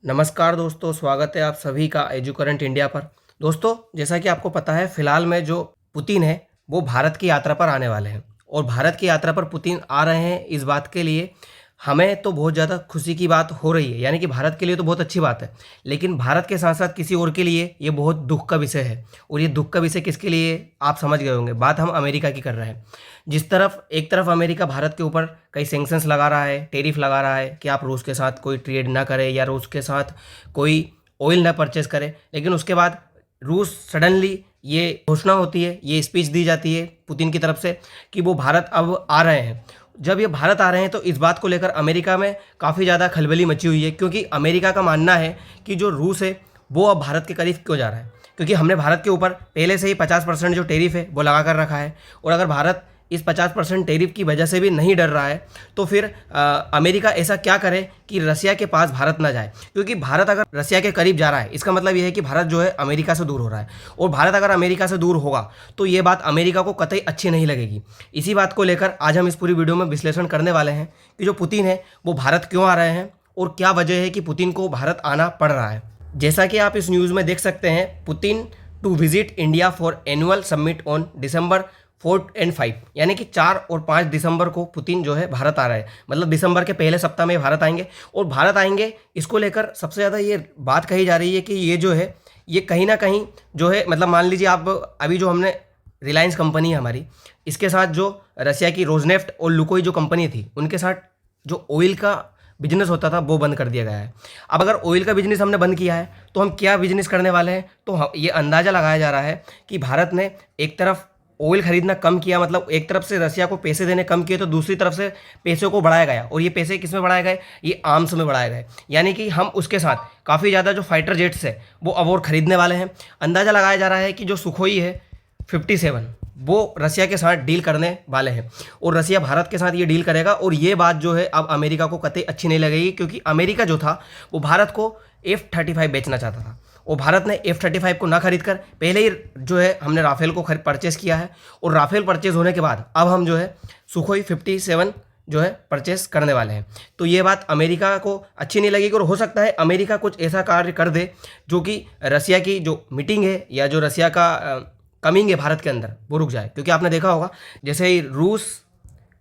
नमस्कार दोस्तों, स्वागत है आप सभी का एजुकरेंट इंडिया पर। दोस्तों, जैसा कि आपको पता है, फिलहाल में जो पुतिन है वो भारत की यात्रा पर आने वाले हैं और भारत की यात्रा पर पुतिन आ रहे हैं। इस बात के लिए हमें तो बहुत ज़्यादा खुशी की बात हो रही है, यानी कि भारत के लिए तो बहुत अच्छी बात है, लेकिन भारत के साथ साथ किसी और के लिए ये बहुत दुख का विषय है। और ये दुख का विषय किसके लिए, आप समझ गए होंगे। बात हम अमेरिका की कर रहे हैं। जिस तरफ एक तरफ अमेरिका भारत के ऊपर कई सैंक्शंस लगा रहा है, टेरिफ लगा रहा है कि आप रूस के साथ कोई ट्रेड ना करें या रूस के साथ कोई ऑयल ना परचेस करें, लेकिन उसके बाद रूस सडनली ये घोषणा होती है, ये स्पीच दी जाती है पुतिन की तरफ से कि वो भारत अब आ रहे हैं। जब ये भारत आ रहे हैं तो इस बात को लेकर अमेरिका में काफ़ी ज़्यादा खलबली मची हुई है, क्योंकि अमेरिका का मानना है कि जो रूस है वो अब भारत के करीब क्यों जा रहा है, क्योंकि हमने भारत के ऊपर पहले से ही 50% जो टेरिफ है वो लगा कर रखा है। और अगर भारत इस 50% टेरिफ की वजह से भी नहीं डर रहा है तो फिर अमेरिका ऐसा क्या करे कि रसिया के पास भारत ना जाए, क्योंकि भारत अगर रसिया के करीब जा रहा है इसका मतलब ये है कि भारत जो है अमेरिका से दूर हो रहा है। और भारत अगर अमेरिका से दूर होगा तो ये बात अमेरिका को कतई अच्छी नहीं लगेगी। इसी बात को लेकर आज हम इस पूरी वीडियो में विश्लेषण करने वाले हैं कि जो पुतिन है वो भारत क्यों आ रहे हैं और क्या वजह है कि पुतिन को भारत आना पड़ रहा है। जैसा कि आप इस न्यूज़ में देख सकते हैं, Putin to visit India for annual summit on December 4 और 5, यानी कि 4 और 5 दिसंबर को पुतिन जो है भारत आ रहा है। मतलब दिसंबर के पहले सप्ताह में भारत आएंगे। और भारत आएंगे इसको लेकर सबसे ज़्यादा ये बात कही जा रही है कि ये जो है ये कहीं ना कहीं जो है, मतलब मान लीजिए आप अभी जो हमने रिलायंस कंपनी है हमारी, इसके साथ जो रसिया की रोजनेफ्ट और लुकोई जो कंपनी थी उनके साथ जो ऑयल का बिजनेस होता था वो बंद कर दिया गया है। अब अगर ऑयल का बिजनेस हमने बंद किया है तो हम क्या बिजनेस करने वाले हैं, तो ये अंदाज़ा लगाया जा रहा है कि भारत ने एक तरफ ऑयल खरीदना कम किया, मतलब एक तरफ से रसिया को पैसे देने कम किए, तो दूसरी तरफ से पैसों को बढ़ाया गया। और ये पैसे किस में बढ़ाए गए, ये आर्म्स में बढ़ाए गए, यानी कि हम उसके साथ काफ़ी ज़्यादा जो फाइटर जेट्स है वो अब और खरीदने वाले हैं। अंदाज़ा लगाया जा रहा है कि जो सुखोई है 57 वो रसिया के साथ डील करने वाले हैं और रसिया भारत के साथ ये डील करेगा। और ये बात जो है अब अमेरिका को कतई अच्छी नहीं लगेगी, क्योंकि अमेरिका जो था वो भारत को F-35 बेचना चाहता था और भारत ने F-35 को ना खरीद कर पहले ही जो है हमने राफेल को परचेस किया है। और राफेल परचेस होने के बाद अब हम जो है सुखोई 57 जो है परचेस करने वाले हैं। तो ये बात अमेरिका को अच्छी नहीं लगेगी और हो सकता है अमेरिका कुछ ऐसा कार्य कर दे जो कि रसिया की जो मीटिंग है या जो रसिया का कमिंग है भारत के अंदर वो रुक जाए। क्योंकि आपने देखा होगा जैसे ही रूस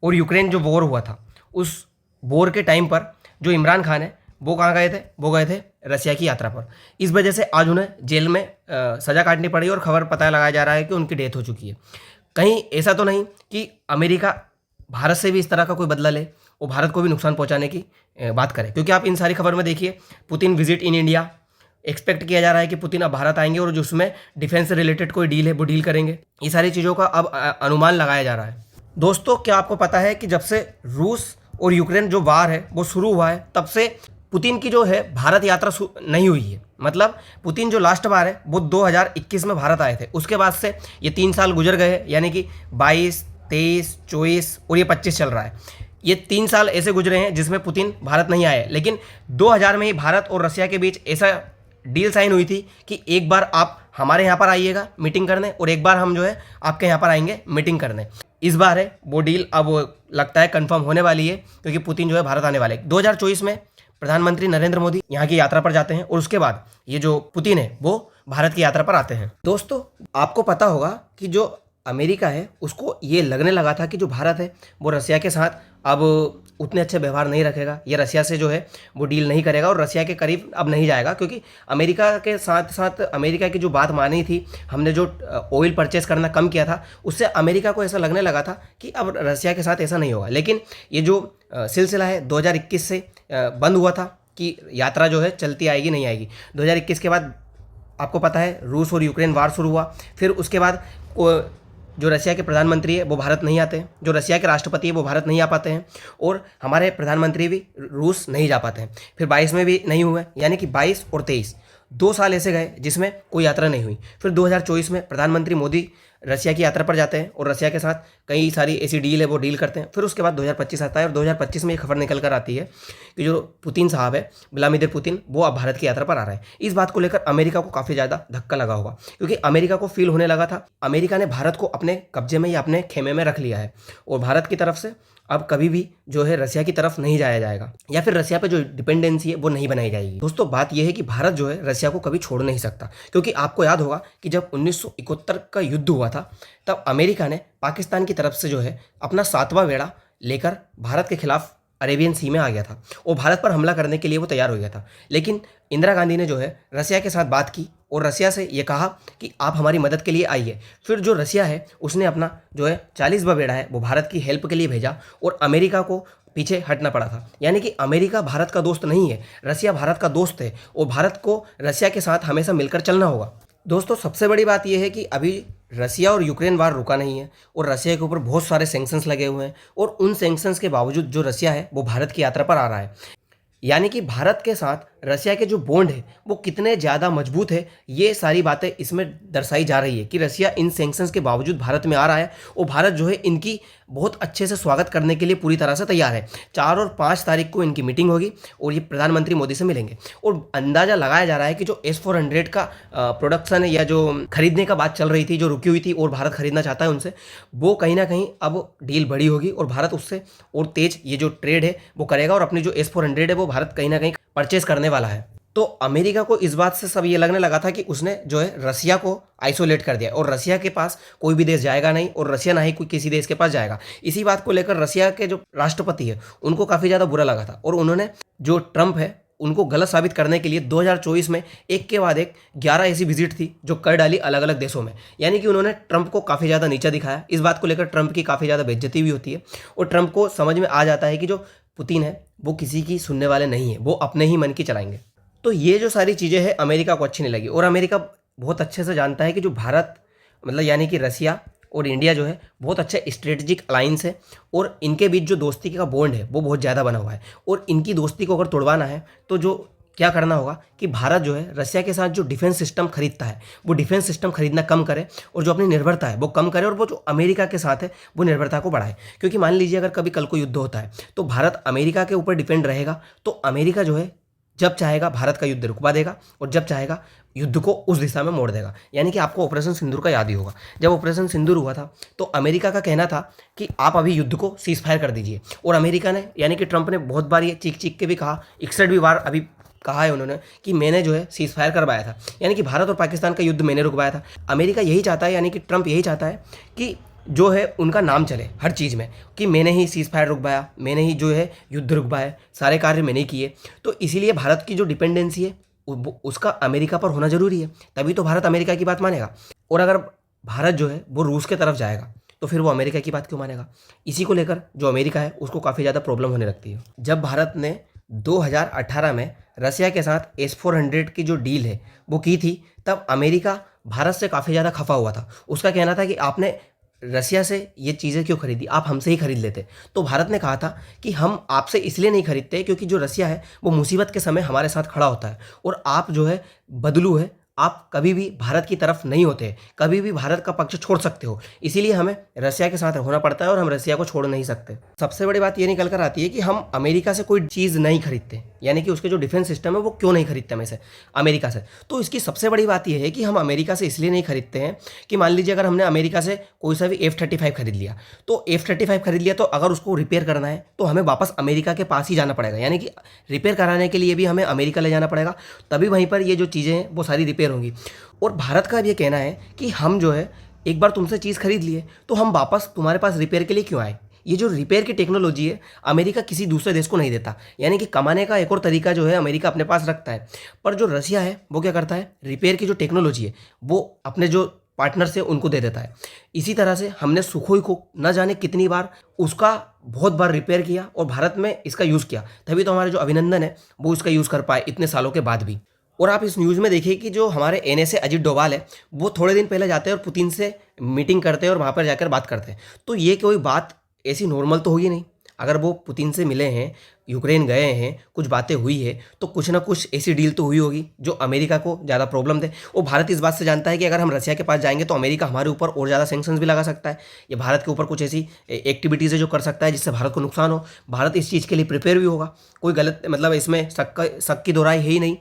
और यूक्रेन जो वॉर हुआ था, उस वॉर के टाइम पर जो इमरान खान है वो कहाँ गए थे, वो गए थे रसिया की यात्रा पर। इस वजह से आज उन्हें जेल में सज़ा काटनी पड़ी और खबर पता लगाया जा रहा है कि उनकी डेथ हो चुकी है। कहीं ऐसा तो नहीं कि अमेरिका भारत से भी इस तरह का कोई बदला ले और भारत को भी नुकसान पहुंचाने की बात करे, क्योंकि आप इन सारी खबर में देखिए Putin visit in India, expect किया जा रहा है कि पुतिन अब भारत आएंगे और जो उसमें डिफेंस से रिलेटेड कोई डील है वो डील करेंगे। ये सारी चीज़ों का अब अनुमान लगाया जा रहा है। दोस्तों, क्या आपको पता है कि जब से रूस और यूक्रेन जो वार है वो शुरू हुआ है तब से पुतिन की जो है भारत यात्रा नहीं हुई है। मतलब पुतिन जो लास्ट बार है वो 2021 में भारत आए थे, उसके बाद से ये 3 साल गुजर गए, यानी कि 22, 23, 24 और ये 25 चल रहा है। ये 3 साल ऐसे गुजरे हैं जिसमें पुतिन भारत नहीं आए, लेकिन 2000 में ही भारत और रसिया के बीच ऐसा डील साइन हुई थी कि एक बार आप हमारे यहाँ पर आइएगा मीटिंग करने और एक बार हम जो है आपके यहाँ पर आएंगे मीटिंग करने। इस बार है वो डील अब लगता है कंफर्म होने वाली है, क्योंकि पुतिन जो है भारत आने वाले। 2024 में प्रधानमंत्री नरेंद्र मोदी यहाँ की यात्रा पर जाते हैं और उसके बाद ये जो पुतिन है वो भारत की यात्रा पर आते हैं। दोस्तों, आपको पता होगा कि जो अमेरिका है उसको ये लगने लगा था कि जो भारत है वो रसिया के साथ अब उतने अच्छे व्यवहार नहीं रखेगा, ये रसिया से जो है वो डील नहीं करेगा और रसिया के करीब अब नहीं जाएगा, क्योंकि अमेरिका के साथ साथ अमेरिका की जो बात मानी थी, हमने जो ऑयल परचेस करना कम किया था, उससे अमेरिका को ऐसा लगने लगा था कि अब रसिया के साथ ऐसा नहीं होगा। लेकिन ये जो सिलसिला है 2021 से बंद हुआ था कि यात्रा जो है चलती आएगी नहीं आएगी। 2021 के बाद आपको पता है रूस और यूक्रेन वार शुरू हुआ, फिर उसके बाद जो रसिया के प्रधानमंत्री है वो भारत नहीं आते हैं, जो रसिया के राष्ट्रपति है वो भारत नहीं आ पाते हैं और हमारे प्रधानमंत्री भी रूस नहीं जा पाते हैं। फिर 22 में भी नहीं हुए, यानी कि 22 और 23 2 साल ऐसे गए जिसमें कोई यात्रा नहीं हुई। फिर 2024 में प्रधानमंत्री मोदी रसिया की यात्रा पर जाते हैं और रसिया के साथ कई सारी ऐसी डील है वो डील करते हैं। फिर उसके बाद 2025 आता है और 2025 में ये खबर निकल कर आती है कि जो पुतिन साहब है, व्लादिमीर पुतिन, वो अब भारत की यात्रा पर आ रहे हैं। इस बात को लेकर अमेरिका को काफ़ी ज़्यादा धक्का लगा होगा, क्योंकि अमेरिका को फील होने लगा था अमेरिका ने भारत को अपने कब्जे में या अपने खेमे में रख लिया है और भारत की तरफ से अब कभी भी जो है रसिया की तरफ नहीं जाया जाएगा, या फिर रसिया पे जो डिपेंडेंसी है वो नहीं बनाई जाएगी। दोस्तों बात यह है कि भारत जो है रसिया को कभी छोड़ नहीं सकता, क्योंकि आपको याद होगा कि जब 1971 का युद्ध हुआ था तब अमेरिका ने पाकिस्तान की तरफ से जो है अपना 7वां बेड़ा लेकर भारत के खिलाफ अरेबियन सी में आ गया था और भारत पर हमला करने के लिए वो तैयार हो गया था। लेकिन इंदिरा गांधी ने जो है रसिया के साथ बात की और रसिया से ये कहा कि आप हमारी मदद के लिए आइए। फिर जो रसिया है उसने अपना जो है 40वां बेड़ा है वो भारत की हेल्प के लिए भेजा और अमेरिका को पीछे हटना पड़ा था। यानी कि अमेरिका भारत का दोस्त नहीं है, रसिया भारत का दोस्त है और भारत को रसिया के साथ हमेशा मिलकर चलना होगा। दोस्तों सबसे बड़ी बात यह है कि अभी रसिया और यूक्रेन वार रुका नहीं है और रसिया के ऊपर बहुत सारे सैंक्शंस लगे हुए हैं और उन सैंक्शंस के बावजूद जो रसिया है वो भारत की यात्रा पर आ रहा है। यानी कि भारत के साथ रसिया के जो बॉन्ड है वो कितने ज़्यादा मजबूत है, ये सारी बातें इसमें दर्शाई जा रही है कि रसिया इन सैंक्शंस के बावजूद भारत में आ रहा है और भारत जो है इनकी बहुत अच्छे से स्वागत करने के लिए पूरी तरह से तैयार है। 4 और 5 तारीख को इनकी मीटिंग होगी और ये प्रधानमंत्री मोदी से मिलेंगे और अंदाज़ा लगाया जा रहा है कि जो S-400 का प्रोडक्शन है या जो खरीदने का बात चल रही थी, जो रुकी हुई थी और भारत खरीदना चाहता है उनसे, वो कहीं ना कहीं अब डील बड़ी होगी और भारत उससे और तेज ये जो ट्रेड है वो करेगा और अपनी जो S-400 है वो भारत कहीं ना कहीं परचेज करने वाला है। तो अमेरिका को इस बात से सब ये लगने लगा था कि उसने जो है रसिया को आइसोलेट कर दिया और रसिया के पास कोई भी देश जाएगा नहीं और रसिया ना ही कोई किसी देश के पास जाएगा। इसी बात को लेकर रसिया के जो राष्ट्रपति है उनको काफ़ी ज़्यादा बुरा लगा था और उन्होंने जो ट्रंप है उनको गलत साबित करने के लिए 2024 में एक के बाद एक 11 ऐसी विजिट थी जो कर डाली अलग अलग देशों में। यानी कि उन्होंने ट्रंप को काफ़ी ज़्यादा नीचा दिखाया। इस बात को लेकर ट्रंप की काफ़ी ज़्यादा बेइज्जती भी होती है और ट्रंप को समझ में आ जाता है कि जो पुतिन है वो किसी की सुनने वाले नहीं है, वो अपने ही मन की चलाएंगे। तो ये जो सारी चीज़ें हैं अमेरिका को अच्छी नहीं लगी और अमेरिका बहुत अच्छे से जानता है कि जो भारत मतलब यानी कि रसिया और इंडिया जो है बहुत अच्छा स्ट्रेटेजिक अलाइंस है और इनके बीच जो दोस्ती का बॉन्ड है वो बहुत ज़्यादा बना हुआ है और इनकी दोस्ती को अगर तोड़वाना है तो जो क्या करना होगा कि भारत जो है रसिया के साथ जो डिफेंस सिस्टम खरीदता है वो डिफेंस सिस्टम खरीदना कम करे और जो अपनी निर्भरता है वो कम करे और वो जो अमेरिका के साथ है वो निर्भरता को बढ़ाए। क्योंकि मान लीजिए अगर कभी कल को युद्ध होता है तो भारत अमेरिका के ऊपर डिपेंड रहेगा, तो अमेरिका जो है जब चाहेगा भारत का युद्ध रुकवा देगा और जब चाहेगा युद्ध को उस दिशा में मोड़ देगा। यानी कि आपको ऑपरेशन सिंदूर का याद ही होगा, जब ऑपरेशन सिंदूर हुआ था तो अमेरिका का कहना था कि आप अभी युद्ध को सीज फायर कर दीजिए और अमेरिका ने यानी कि ट्रंप ने बहुत बार ये चीख चीख के भी कहा, 61 बार अभी कहा है उन्होंने कि मैंने जो है सीज फायर करवाया था, यानी कि भारत और पाकिस्तान का युद्ध मैंने रुकवाया था। अमेरिका यही चाहता है, यानी कि ट्रंप यही चाहता है कि जो है उनका नाम चले हर चीज़ में कि मैंने ही सीज फायर रुकवाया, मैंने ही जो है युद्ध रुकवाया, सारे कार्य मैंने किए। तो इसीलिए भारत की जो डिपेंडेंसी है उसका अमेरिका पर होना जरूरी है, तभी तो भारत अमेरिका की बात मानेगा। और अगर भारत जो है वो रूस के तरफ जाएगा तो फिर वो अमेरिका की बात क्यों मानेगा। इसी को लेकर जो अमेरिका है उसको काफ़ी ज़्यादा प्रॉब्लम होने लगती है। जब भारत ने 2018 में रसिया के साथ S-400 की जो डील है वो की थी तब अमेरिका भारत से काफ़ी ज़्यादा खफा हुआ था। उसका कहना था कि आपने रसिया से ये चीज़ें क्यों खरीदी, आप हमसे ही खरीद लेते। तो भारत ने कहा था कि हम आपसे इसलिए नहीं खरीदते क्योंकि जो रसिया है वो मुसीबत के समय हमारे साथ खड़ा होता है और आप जो है बदलू है, आप कभी भी भारत की तरफ नहीं होते, कभी भी भारत का पक्ष छोड़ सकते हो, इसीलिए हमें रसिया के साथ होना पड़ता है और हम रसिया को छोड़ नहीं सकते। सबसे बड़ी बात ये निकल कर आती है कि हम अमेरिका से कोई चीज़ नहीं खरीदते, यानी कि उसके जो डिफेंस सिस्टम है वो क्यों नहीं खरीदते हमें से अमेरिका से। तो इसकी सबसे बड़ी बात यह है कि हम अमेरिका से इसलिए नहीं खरीदते हैं कि मान लीजिए अगर हमने अमेरिका से कोई सा भी F-35 खरीद लिया, तो F-35 खरीद लिया तो अगर उसको रिपेयर करना है तो हमें वापस अमेरिका के पास ही जाना पड़ेगा, यानी कि रिपेयर कराने के लिए भी हमें अमेरिका ले जाना पड़ेगा, तभी वहीं पर ये जो चीज़ें हैं वो सारी रिपेयर होंगी। और भारत का भी ये कहना है कि हम जो है एक बार तुमसे चीज़ खरीद लिए तो हम वापस तुम्हारे पास रिपेयर के लिए क्यों आए। ये जो रिपेयर की टेक्नोलॉजी है अमेरिका किसी दूसरे देश को नहीं देता, यानी कि कमाने का एक और तरीका जो है अमेरिका अपने पास रखता है। पर जो रसिया है वो क्या करता है, रिपेयर की जो टेक्नोलॉजी है वो अपने जो पार्टनर से उनको दे देता है। इसी तरह से हमने सुखोई को न जाने कितनी बार उसका बहुत बार रिपेयर किया और भारत में इसका यूज़ किया, तभी तो हमारे जो अभिनंदन है वो इसका यूज़ कर पाए इतने सालों के बाद भी। और आप इस न्यूज़ में देखिए कि जो हमारे NSA अजित डोभाल है वो थोड़े दिन पहले जाते हैं और पुतिन से मीटिंग करते हैं और वहाँ पर जाकर बात करते हैं। तो ये कोई बात ऐसी नॉर्मल तो होगी नहीं। अगर वो पुतिन से मिले हैं, यूक्रेन गए हैं, कुछ बातें हुई है तो कुछ ना कुछ ऐसी डील तो हुई होगी जो अमेरिका को ज़्यादा प्रॉब्लम दे। और भारत इस बात से जानता है कि अगर हम रसिया के पास जाएंगे तो अमेरिका हमारे ऊपर और ज़्यादा सैंक्शंस भी लगा सकता है, या भारत के ऊपर कुछ ऐसी एक्टिविटीज़ है जो कर सकता है जिससे भारत को नुकसान हो। भारत इस चीज़ के लिए प्रिपेयर भी होगा, कोई गलत मतलब इसमें शक की दोहराई है ही नहीं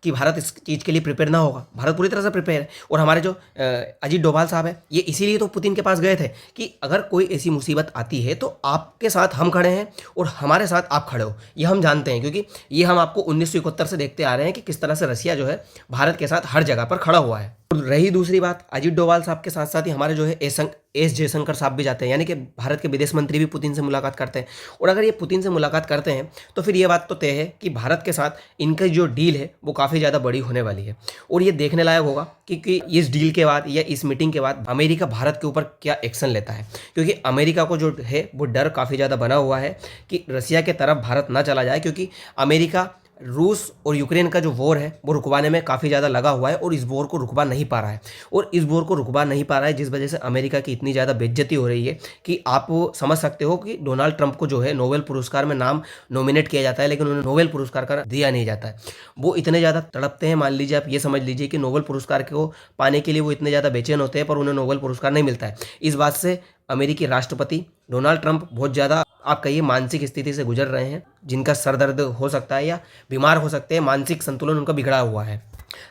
कि भारत इस चीज़ के लिए प्रिपेयर ना होगा। भारत पूरी तरह से प्रिपेयर है। और हमारे जो अजीत डोभाल साहब है, ये इसीलिए तो पुतिन के पास गए थे कि अगर कोई ऐसी मुसीबत आती है तो आपके साथ हम खड़े हैं और हमारे साथ आप खड़े हो। ये हम जानते हैं, क्योंकि ये हम आपको 1971 से देखते आ रहे हैं कि किस तरह से रसिया जो है भारत के साथ हर जगह पर खड़ा हुआ है। और रही दूसरी बात, अजीत डोभाल साहब के साथ साथ ही हमारे जो है एस जयशंकर साहब भी जाते हैं, यानी कि भारत के विदेश मंत्री भी पुतिन से मुलाकात करते हैं। और अगर ये पुतिन से मुलाकात करते हैं तो फिर ये बात तो तय है कि भारत के साथ इनकी जो डील है वो काफ़ी ज़्यादा बड़ी होने वाली है। और ये देखने लायक होगा कि इस डील के बाद या इस मीटिंग के बाद अमेरिका भारत के ऊपर क्या एक्शन लेता है, क्योंकि अमेरिका को जो है वो डर काफ़ी ज़्यादा बना हुआ है कि रसिया के तरफ भारत ना चला जाए, क्योंकि अमेरिका रूस और यूक्रेन का जो वॉर है वो रुकवाने में काफ़ी ज़्यादा लगा हुआ है और इस वॉर को रुकवा नहीं पा रहा है। और इस वॉर को रुकवा नहीं पा रहा है जिस वजह से अमेरिका की इतनी ज़्यादा बेइज्जती हो रही है कि आप समझ सकते हो कि डोनाल्ड ट्रंप को जो है नोबेल पुरस्कार में नाम नॉमिनेट किया जाता है, लेकिन उन्हें नोबेल पुरस्कार का दिया नहीं जाता है। वो इतने ज़्यादा तड़पते हैं, मान लीजिए, आप ये समझ लीजिए कि नोबेल पुरस्कार को पाने के लिए वो इतने ज़्यादा बेचैन होते हैं, पर उन्हें नोबेल पुरस्कार नहीं मिलता है। इस बात से अमेरिकी राष्ट्रपति डोनाल्ड ट्रंप बहुत ज़्यादा, आप कहिए, मानसिक स्थिति से गुजर रहे हैं, जिनका सर दर्द हो सकता है या बीमार हो सकते हैं, मानसिक संतुलन उनका बिगड़ा हुआ है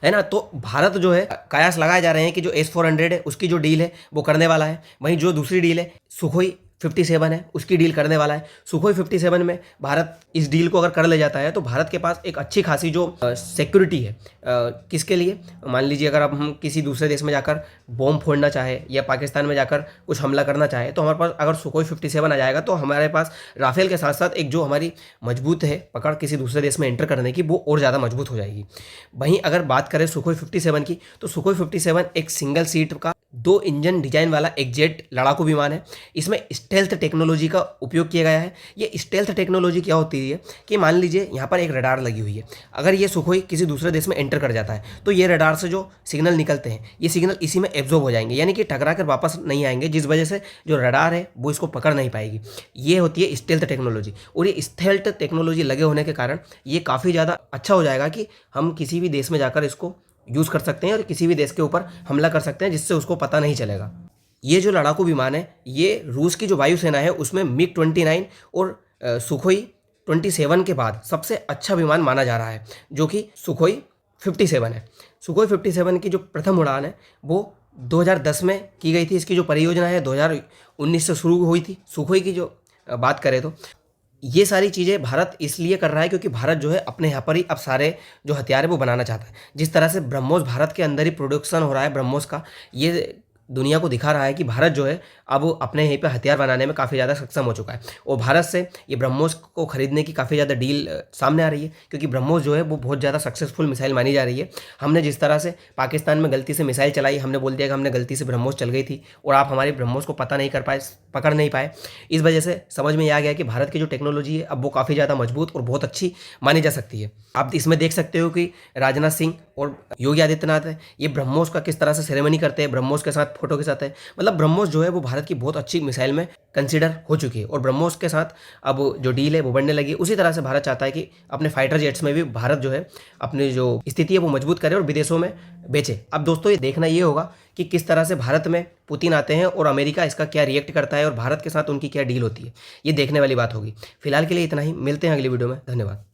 ना। तो भारत जो है, कयास लगाए जा रहे हैं कि जो S-400 है उसकी जो डील है वो करने वाला है। वहीं जो दूसरी डील है सुखोई 57 है उसकी डील करने वाला है। सुखोई 57 में भारत इस डील को अगर कर ले जाता है तो भारत के पास एक अच्छी खासी जो सिक्योरिटी है, किसके लिए, मान लीजिए अगर अब हम किसी दूसरे देश में जाकर बॉम्ब फोड़ना चाहे या पाकिस्तान में जाकर कुछ हमला करना चाहे तो हमारे पास अगर सुखोई 57 आ जाएगा तो हमारे पास राफेल के साथ साथ एक जो हमारी मजबूत है पकड़ किसी दूसरे देश में एंटर करने की, वो और ज़्यादा मजबूत हो जाएगी। वहीं अगर बात करें सुखोई 57 की तो सुखोई 57 एक सिंगल सीट का 2 इंजन डिजाइन वाला एक जेट लड़ाकू विमान है। इसमें स्टेल्थ टेक्नोलॉजी का उपयोग किया गया है। ये स्टेल्थ टेक्नोलॉजी क्या होती है कि मान लीजिए यहाँ पर एक रडार लगी हुई है, अगर ये सुखोई किसी दूसरे देश में एंटर कर जाता है तो ये रडार से जो सिग्नल निकलते हैं ये सिग्नल इसी में एब्जॉर्ब हो जाएंगे, यानी कि टकरा कर वापस नहीं आएंगे, जिस वजह से जो रडार है वो इसको पकड़ नहीं पाएगी। ये होती है स्टेल्थ टेक्नोलॉजी। और ये स्टेल्थ टेक्नोलॉजी लगे होने के कारण ये काफ़ी ज़्यादा अच्छा हो जाएगा कि हम किसी भी देश में जाकर इसको यूज़ कर सकते हैं और किसी भी देश के ऊपर हमला कर सकते हैं जिससे उसको पता नहीं चलेगा। ये जो लड़ाकू विमान है ये रूस की जो वायुसेना है उसमें MiG-29 और सुखोई 27 के बाद सबसे अच्छा विमान माना जा रहा है, जो कि सुखोई 57 है। सुखोई 57 की जो प्रथम उड़ान है वो 2010 में की गई थी। इसकी जो परियोजना है 2019 से शुरू हुई थी। सुखोई की जो बात करें तो ये सारी चीज़ें भारत इसलिए कर रहा है क्योंकि भारत जो है अपने यहाँ पर ही अब सारे जो हथियार है वो बनाना चाहता है। जिस तरह से ब्रह्मोस भारत के अंदर ही प्रोडक्शन हो रहा है ब्रह्मोस का, ये दुनिया को दिखा रहा है कि भारत जो है अब अपने यहीं पे हथियार बनाने में काफ़ी ज़्यादा सक्षम हो चुका है। और भारत से ये ब्रह्मोस को खरीदने की काफ़ी ज़्यादा डील सामने आ रही है, क्योंकि ब्रह्मोस जो है वो बहुत ज़्यादा सक्सेसफुल मिसाइल मानी जा रही है। हमने जिस तरह से पाकिस्तान में गलती से मिसाइल चलाई, हमने बोल दिया कि हमने गलती से ब्रह्मोस चल गई थी और आप हमारे ब्रह्मोस को पकड़ नहीं पाए। इस वजह से समझ में आ गया कि भारत की जो टेक्नोलॉजी है अब वो काफ़ी ज़्यादा मजबूत और बहुत अच्छी मानी जा सकती है। आप इसमें देख सकते हो कि राजनाथ सिंह और योगी आदित्यनाथ है ये ब्रह्मोस का किस तरह से सेरेमनी करते हैं, ब्रह्मोस के साथ फोटो के साथ है। मतलब ब्रह्मोस जो है वो भारत की बहुत अच्छी मिसाइल में कंसीडर हो चुकी है और ब्रह्मोस के साथ अब जो डील है वो बढ़ने लगी है। उसी तरह से भारत चाहता है कि अपने फाइटर जेट्स में भी भारत जो है अपनी जो स्थिति है वो मजबूत करे और विदेशों में बेचे। अब दोस्तों ये देखना ये होगा कि किस तरह से भारत में पुतिन आते हैं और अमेरिका इसका क्या रिएक्ट करता है और भारत के साथ उनकी क्या डील होती है, ये देखने वाली बात होगी। फिलहाल के लिए इतना ही, मिलते हैं अगली वीडियो में। धन्यवाद।